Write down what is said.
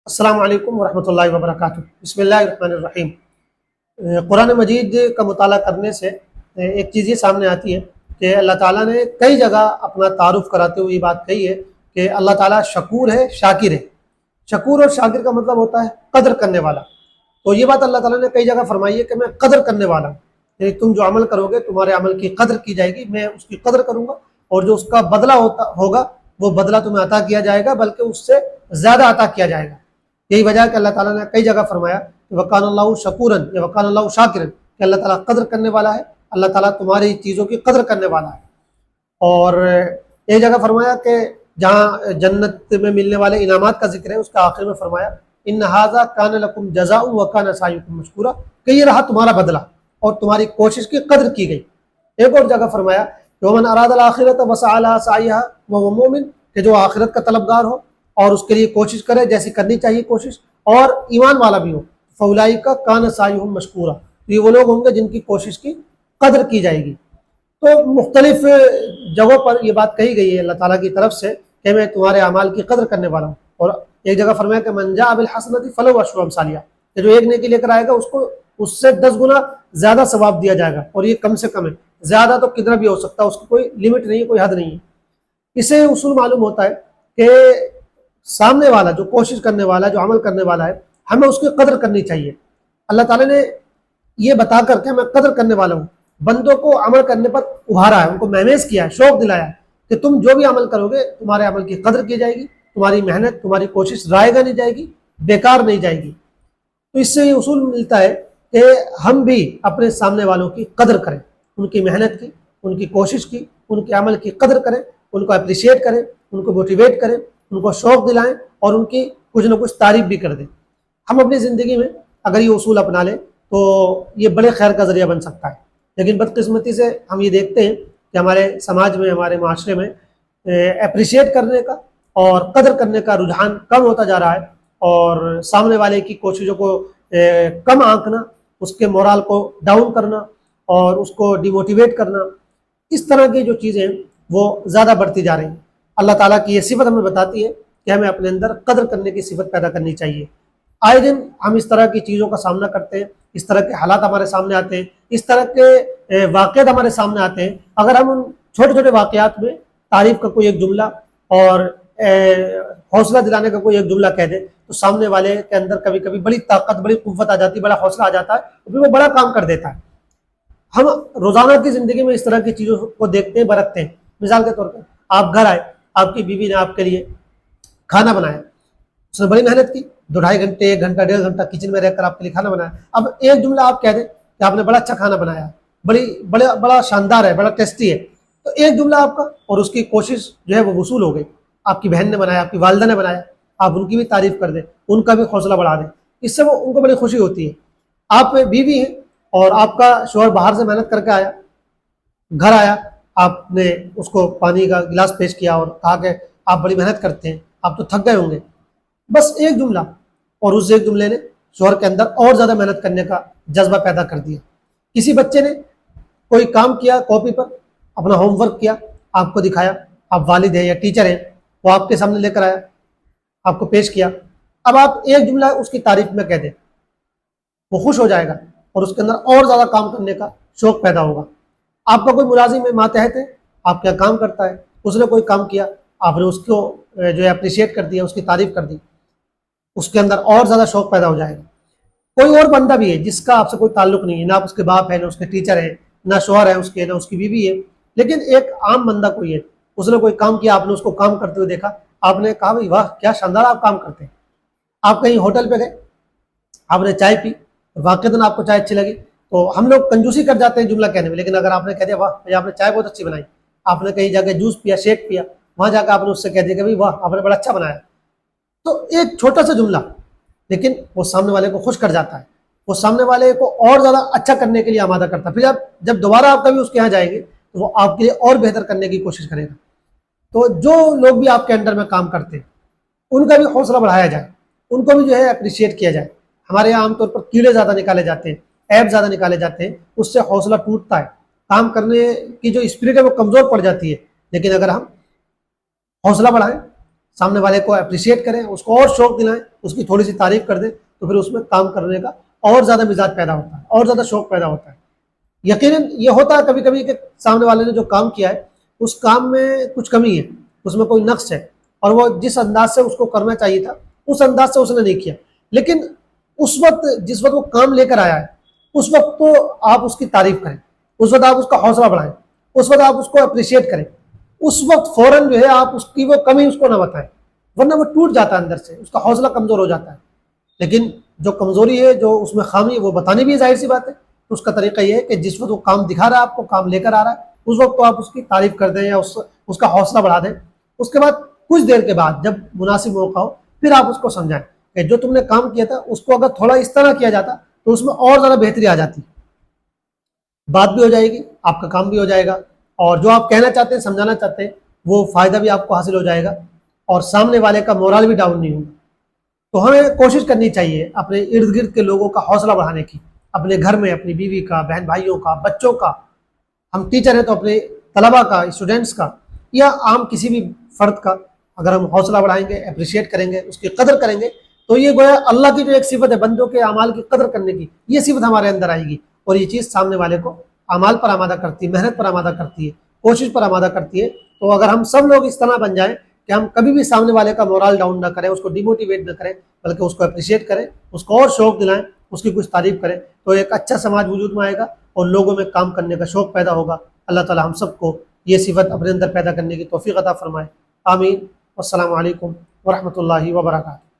السلام علیکم ورحمۃ اللہ وبرکاتہ۔ بسم اللہ الرحمن الرحیم۔ قرآن مجید کا مطالعہ کرنے سے ایک چیز یہ سامنے آتی ہے کہ اللہ تعالیٰ نے کئی جگہ اپنا تعارف کراتے ہوئے یہ بات کہی ہے کہ اللہ تعالیٰ شکور ہے، شاکر ہے۔ شکور اور شاکر کا مطلب ہوتا ہے قدر کرنے والا۔ تو یہ بات اللہ تعالیٰ نے کئی جگہ فرمائی ہے کہ میں قدر کرنے والا ہوں، یعنی تم جو عمل کرو گے تمہارے عمل کی قدر کی جائے گی، میں اس کی قدر کروں گا، اور جو اس کا بدلہ ہوگا وہ بدلہ تمہیں عطا کیا جائے گا، بلکہ اس سے زیادہ عطا کیا جائے گا۔ یہی وجہ ہے کہ اللہ تعالیٰ نے کئی جگہ فرمایا کہ وکان اللہ شکوراً یا وکان اللہ شاکراً، کہ اللہ تعالیٰ قدر کرنے والا ہے، اللہ تعالیٰ تمہاری چیزوں کی قدر کرنے والا ہے۔ اور ایک جگہ فرمایا کہ جہاں جنت میں ملنے والے انعامات کا ذکر ہے، اس کا آخر میں فرمایا ان ھذا کان لکم جزاء وکان سعیکم مشکورا، کہ یہ رہا تمہارا بدلہ اور تمہاری کوشش کی قدر کی گئی۔ ایک اور جگہ فرمایا کہ ومن اراد الآخرۃ وسعى لها سعیها وهو مؤمن، کہ جو آخرت کا طلبگار ہو اور اس کے لیے کوشش کرے جیسی کرنی چاہیے کوشش، اور ایمان والا بھی ہو، فاولئک کان سعیہم مشکورا، یہ وہ لوگ ہوں گے جن کی کوشش کی قدر کی جائے گی۔ تو مختلف جگہوں پر یہ بات کہی گئی ہے اللہ تعالیٰ کی طرف سے کہ میں تمہارے اعمال کی قدر کرنے والا ہوں۔ اور ایک جگہ فرمایا کہ من جاء بالحسنۃ فلہ عشر امثالها، کہ جو ایک نیکی لے کر آئے گا اس کو اس سے 10 گنا زیادہ ثواب دیا جائے گا، اور یہ کم سے کم ہے، زیادہ تو کتنا بھی ہو سکتا ہے، اس کی کوئی لمٹ نہیں ہے، کوئی حد نہیں ہے۔ اس سے اصول معلوم ہوتا ہے کہ سامنے والا جو کوشش کرنے والا ہے، جو عمل کرنے والا ہے، ہمیں اس کی قدر کرنی چاہیے۔ اللہ تعالیٰ نے یہ بتا کر کے میں قدر کرنے والا ہوں، بندوں کو عمل کرنے پر ابھارا ہے، ان کو مہمیز کیا ہے، شوق دلایا ہے کہ تم جو بھی عمل کرو گے تمہارے عمل کی قدر کی جائے گی، تمہاری محنت، تمہاری کوشش رائے گا نہیں جائے گی، بیکار نہیں جائے گی۔ تو اس سے یہ اصول ملتا ہے کہ ہم بھی اپنے سامنے والوں کی قدر کریں، ان کی محنت کی، ان کی کوشش کی، ان کے عمل کی قدر کریں، ان کو اپریشیٹ کریں، ان کو موٹیویٹ کریں، ان کو شوق دلائیں، اور ان کی کچھ نہ کچھ تعریف بھی کر دیں۔ ہم اپنی زندگی میں اگر یہ اصول اپنا لیں تو یہ بڑے خیر کا ذریعہ بن سکتا ہے۔ لیکن بدقسمتی سے ہم یہ دیکھتے ہیں کہ ہمارے سماج میں، ہمارے معاشرے میں اپریشیٹ کرنے کا اور قدر کرنے کا رجحان کم ہوتا جا رہا ہے، اور سامنے والے کی کوششوں کو کم آنکنا، اس کے مورال کو ڈاؤن کرنا اور اس کو ڈیموٹیویٹ کرنا، اس طرح کی جو چیزیں وہ زیادہ بڑھتی جا رہی ہیں۔ اللہ تعالیٰ کی یہ صفت ہمیں بتاتی ہے کہ ہمیں اپنے اندر قدر کرنے کی صفت پیدا کرنی چاہیے۔ آئے دن ہم اس طرح کی چیزوں کا سامنا کرتے ہیں، اس طرح کے حالات ہمارے سامنے آتے ہیں، اس طرح کے واقعات ہمارے سامنے آتے ہیں۔ اگر ہم ان چھوٹے چھوٹے واقعات میں تعریف کا کوئی ایک جملہ اور حوصلہ دلانے کا کوئی ایک جملہ کہہ دیں تو سامنے والے کے اندر کبھی کبھی بڑی طاقت، بڑی قوت آ جاتی ہے، بڑا حوصلہ آ جاتا ہے، اور پھر وہ بڑا کام کر دیتا ہے۔ ہم روزانہ کی زندگی میں اس طرح کی چیزوں کو دیکھتے ہیں، برتتے ہیں۔ مثال کے طور پر آپ گھر آئے، آپ کی بیوی نے آپ کے لیے کھانا بنایا، اس نے بڑی محنت کی، 2-2.5 گھنٹے، 1 گھنٹہ، 1.5 گھنٹہ کچن میں رہ کر آپ کے لیے کھانا بنایا۔ اب ایک جملہ آپ کہہ دیں کہ آپ نے بڑا اچھا کھانا بنایا، بڑا شاندار ہے، بڑا ٹیسٹی ہے، تو ایک جملہ آپ کا اور اس کی کوشش جو ہے وہ وصول ہو گئی۔ آپ کی بہن نے بنایا، آپ کی والدہ نے بنایا، آپ ان کی بھی تعریف کر دیں، ان کا بھی حوصلہ بڑھا دیں، اس سے وہ ان کو بڑی خوشی ہوتی ہے۔ آپ بیوی ہیں اور آپ کا شوہر باہر سے محنت کر کے آیا، گھر آیا، آپ نے اس کو پانی کا گلاس پیش کیا اور کہا کہ آپ بڑی محنت کرتے ہیں، آپ تو تھک گئے ہوں گے۔ بس ایک جملہ، اور اس ایک جملے نے شوہر کے اندر اور زیادہ محنت کرنے کا جذبہ پیدا کر دیا۔ کسی بچے نے کوئی کام کیا، کاپی پر اپنا ہوم ورک کیا، آپ کو دکھایا، آپ والد ہیں یا ٹیچر ہیں، وہ آپ کے سامنے لے کر آیا، آپ کو پیش کیا۔ اب آپ ایک جملہ اس کی تعریف میں کہہ دیں، وہ خوش ہو جائے گا اور اس کے اندر اور زیادہ کام کرنے کا شوق پیدا ہوگا۔ آپ کا کوئی ملازم ہے، ماتحت ہے، آپ کیا کام کرتا ہے، اس نے کوئی کام کیا، آپ نے اس کو جو ہے اپریشیٹ کر دیا، اس کی تعریف کر دی، اس کے اندر اور زیادہ شوق پیدا ہو جائے گا۔ کوئی اور بندہ بھی ہے جس کا آپ سے کوئی تعلق نہیں ہے، نہ آپ اس کے باپ ہے، نہ اس کے ٹیچر ہے، نہ شوہر ہے اس کے، نہ اس کی بیوی ہے، لیکن ایک عام بندہ کوئی ہے، اس نے کوئی کام کیا، آپ نے اس کو کام کرتے ہوئے دیکھا، آپ نے کہا بھائی واہ کیا شاندار آپ کام کرتے ہیں۔ آپ کہیں ہوٹل پہ گئے، آپ نے چائے پی، واقعتاً آپ کو چائے اچھی لگی، تو ہم لوگ کنجوسی کر جاتے ہیں جملہ کہنے میں، لیکن اگر آپ نے کہہ دیا واہ بھائی آپ نے چائے بہت اچھی بنائی، آپ نے کہیں جا کے جوس پیا، شیک پیا، وہاں جا کے آپ نے اس سے کہہ دیا کہ بھائی واہ آپ نے بڑا اچھا بنایا، تو ایک چھوٹا سا جملہ لیکن وہ سامنے والے کو خوش کر جاتا ہے، وہ سامنے والے کو اور زیادہ اچھا کرنے کے لیے آمادہ کرتا ہے۔ پھر جب دوبارہ آپ کبھی اس کے یہاں جائیں گے تو وہ آپ کے لیے اور بہتر کرنے کی کوشش کرے گا۔ تو جو لوگ بھی آپ کے انڈر میں کام کرتے ہیں ان کا بھی حوصلہ بڑھایا جائے، ان کو بھی جو ہے اپریشیٹ کیا جائے۔ ہمارے یہاں عام طور پر کیڑے زیادہ نکالے جاتے ہیں، ایپ زیادہ نکالے جاتے ہیں، اس سے حوصلہ ٹوٹتا ہے، کام کرنے کی جو اسپرٹ ہے وہ کمزور پڑ جاتی ہے۔ لیکن اگر ہم حوصلہ بڑھائیں، سامنے والے کو اپریشیٹ کریں، اس کو اور شوق دلائیں، اس کی تھوڑی سی تعریف کر دیں تو پھر اس میں کام کرنے کا اور زیادہ مزاج پیدا ہوتا ہے، اور زیادہ شوق پیدا ہوتا ہے۔ یقیناً یہ ہوتا ہے کبھی کبھی کہ سامنے والے نے جو کام کیا ہے اس کام میں کچھ کمی ہے، اس میں کوئی نقص ہے، اور وہ جس انداز سے اس کو کرنا چاہیے تھا اس انداز سے اس نے نہیں کیا، لیکن اس وقت جس وقت وہ کام لے کر آیا ہے اس وقت تو آپ اس کی تعریف کریں، اس وقت آپ اس کا حوصلہ بڑھائیں، اس وقت آپ اس کو اپریشیٹ کریں، اس وقت فوراً جو ہے آپ اس کی وہ کمی اس کو نہ بتائیں، ورنہ وہ ٹوٹ جاتا ہے اندر سے، اس کا حوصلہ کمزور ہو جاتا ہے۔ لیکن جو کمزوری ہے، جو اس میں خامی ہے، وہ بتانی بھی ظاہر سی بات ہے۔ تو اس کا طریقہ یہ ہے کہ جس وقت وہ کام دکھا رہا ہے آپ کو، کام لے کر آ رہا ہے، اس وقت تو آپ اس کی تعریف کر دیں یا اس کا حوصلہ بڑھا دیں۔ اس کے بعد کچھ دیر کے بعد جب مناسب موقع ہو پھر آپ اس کو سمجھائیں کہ جو تم نے کام کیا تھا اس کو اگر تھوڑا اس طرح کیا جاتا تو اس میں اور زیادہ بہتری آ جاتی، بات بھی ہو جائے گی، آپ کا کام بھی ہو جائے گا، اور جو آپ کہنا چاہتے ہیں، سمجھانا چاہتے ہیں، وہ فائدہ بھی آپ کو حاصل ہو جائے گا، اور سامنے والے کا مورال بھی ڈاؤن نہیں ہوگا۔ تو ہمیں کوشش کرنی چاہیے اپنے ارد گرد کے لوگوں کا حوصلہ بڑھانے کی، اپنے گھر میں اپنی بیوی کا، بہن بھائیوں کا، بچوں کا، ہم ٹیچر ہیں تو اپنے طلباء کا، اسٹوڈنٹس کا، یا عام کسی بھی فرد کا اگر ہم حوصلہ بڑھائیں گے، اپریشیٹ کریں گے، اس کی قدر کریں گے، تو یہ گویا اللہ کی جو ایک صفت ہے بندوں کے اعمال کی قدر کرنے کی، یہ صفت ہمارے اندر آئے گی، اور یہ چیز سامنے والے کو اعمال پر آمادہ کرتی ہے، محنت پر آمادہ کرتی ہے، کوشش پر آمادہ کرتی ہے۔ تو اگر ہم سب لوگ اس طرح بن جائیں کہ ہم کبھی بھی سامنے والے کا مورال ڈاؤن نہ کریں، اس کو ڈیموٹیویٹ نہ کریں، بلکہ اس کو اپریشیٹ کریں، اس کو اور شوق دلائیں، اس کی کچھ تعریف کریں، تو ایک اچھا سماج وجود میں آئے گا اور لوگوں میں کام کرنے کا شوق پیدا ہوگا۔ اللہ تعالی ہم سب کو یہ صفت اپنے اندر پیدا کرنے کی توفیق عطا فرمائے، آمین۔ والسلام علیکم ورحمۃ اللہ وبرکاتہ۔